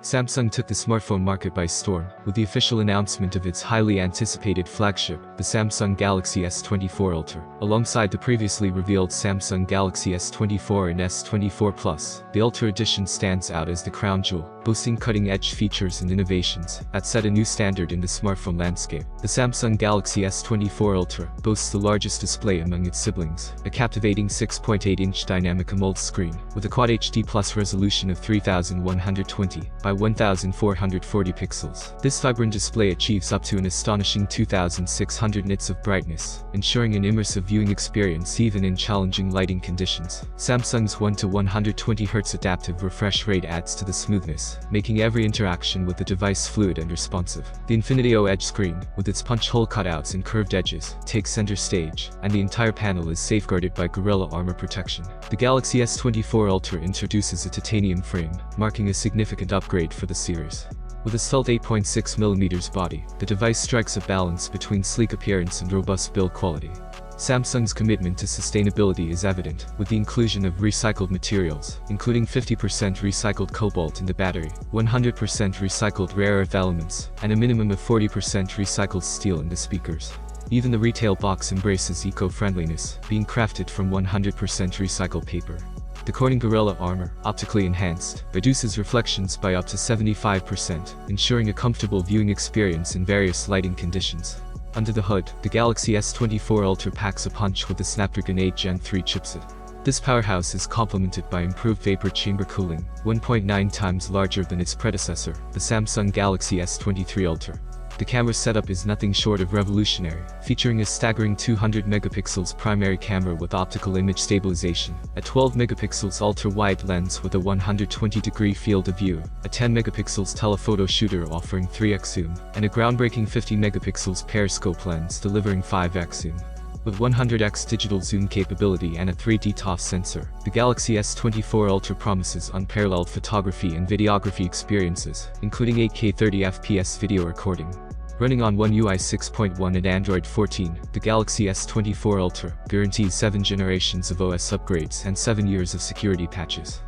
Samsung took the smartphone market by storm, with the official announcement of its highly anticipated flagship, the Samsung Galaxy S24 Ultra. Alongside the previously revealed Samsung Galaxy S24 and S24 Plus, the Ultra edition stands out as the crown jewel, boasting cutting-edge features and innovations that set a new standard in the smartphone landscape. The Samsung Galaxy S24 Ultra boasts the largest display among its siblings, a captivating 6.8-inch dynamic AMOLED screen, with a Quad HD Plus resolution of 3120 by 1440 pixels. This vibrant display achieves up to an astonishing 2600 nits of brightness, ensuring an immersive viewing experience even in challenging lighting conditions. Samsung's 1:120 Hz adaptive refresh rate adds to the smoothness, making every interaction with the device fluid and responsive. The Infinity O Edge screen, with its punch-hole cutouts and curved edges, takes center stage, and the entire panel is safeguarded by Gorilla Armor protection. The Galaxy S24 Ultra introduces a titanium frame, marking a significant upgrade for the series. With a svelte 8.6mm body, the device strikes a balance between sleek appearance and robust build quality. Samsung's commitment to sustainability is evident, with the inclusion of recycled materials, including 50% recycled cobalt in the battery, 100% recycled rare earth elements, and a minimum of 40% recycled steel in the speakers. Even the retail box embraces eco-friendliness, being crafted from 100% recycled paper. The Corning Gorilla Armor, optically enhanced, reduces reflections by up to 75%, ensuring a comfortable viewing experience in various lighting conditions. Under the hood, the Galaxy S24 Ultra packs a punch with the Snapdragon 8 Gen 3 chipset. This powerhouse is complemented by improved vapor chamber cooling, 1.9 times larger than its predecessor, the Samsung Galaxy S23 Ultra. The camera setup is nothing short of revolutionary, featuring a staggering 200 megapixels primary camera with optical image stabilization, a 12 megapixels ultra-wide lens with a 120-degree field of view, a 10 megapixels telephoto shooter offering 3x zoom, and a groundbreaking 50 megapixels periscope lens delivering 5x zoom. With 100x digital zoom capability and a 3D ToF sensor, the Galaxy S24 Ultra promises unparalleled photography and videography experiences, including 8K 30fps video recording. Running on One UI 6.1 and Android 14, the Galaxy S24 Ultra guarantees 7 generations of OS upgrades and 7 years of security patches.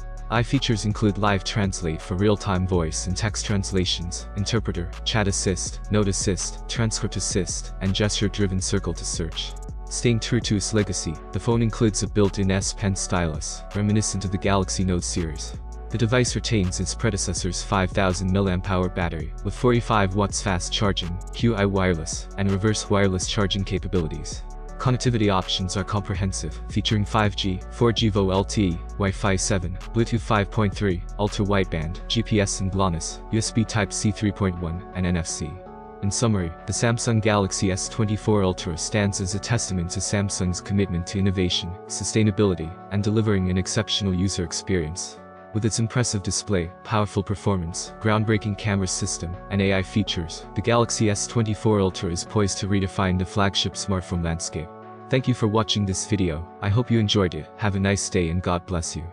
Features include Live Translate for real-time voice and text translations, Interpreter, Chat Assist, Note Assist, Transcript Assist, and gesture-driven Circle to Search. Staying true to its legacy, the phone includes a built-in S Pen stylus, reminiscent of the Galaxy Note series. The device retains its predecessor's 5000 mAh battery, with 45 watts fast charging, Qi wireless, and reverse wireless charging capabilities. Connectivity options are comprehensive, featuring 5G, 4G VoLTE, Wi-Fi 7, Bluetooth 5.3, ultra-wideband, GPS and GLONASS, USB Type-C 3.1, and NFC. In summary, the Samsung Galaxy S24 Ultra stands as a testament to Samsung's commitment to innovation, sustainability, and delivering an exceptional user experience. With its impressive display, powerful performance, groundbreaking camera system, and AI features, the Galaxy S24 Ultra is poised to redefine the flagship smartphone landscape. Thank you for watching this video. I hope you enjoyed it. Have a nice day and God bless you.